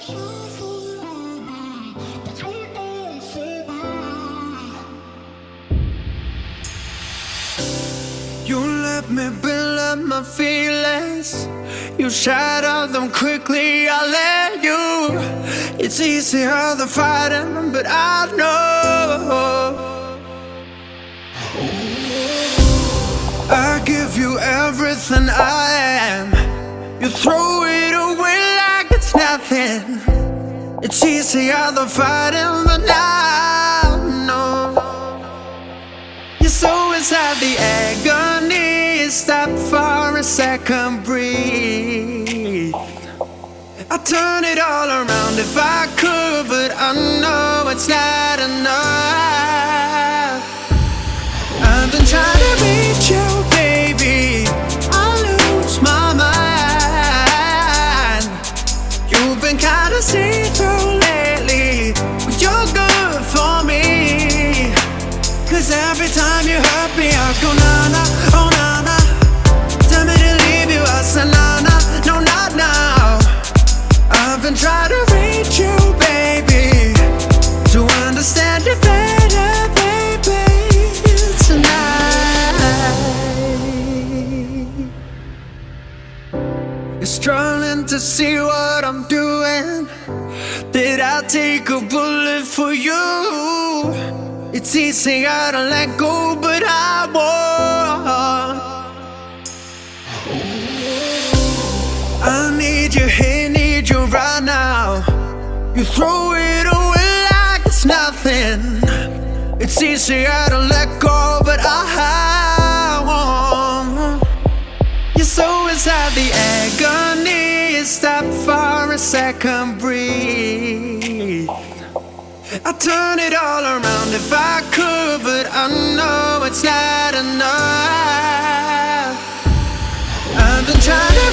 You let me build up my feelings. You shatter them quickly, I let you. It's easier than fighting, but I know I give you everything I am. You throw it away like it's nothing. It's easier than fighting, but I know you're so inside the agony. Stop for a second, breathe. I'd turn it all around if I could, but I know it's not enough. I've been trying to reach you, baby. I lose my mind. You've been kinda see-through lately, but you're good for me. 'Cause every time you hurt me, I go na-na, oh na-na. Tell me to leave you, I say na-na, no not now. I've been trying to reach you, baby, to understand you better, baby, tonight. You're struggling to see what I'm doing. Did I take a bullet for you? It's easier to let go, but I won't. I need you here, need you right now. You throw it away like it's nothing. It's easier to let go, but I won't. You're so inside the agony. Stop for a second, breathe. I'd turn it all around if I could, but I know it's not enough. I've been trying to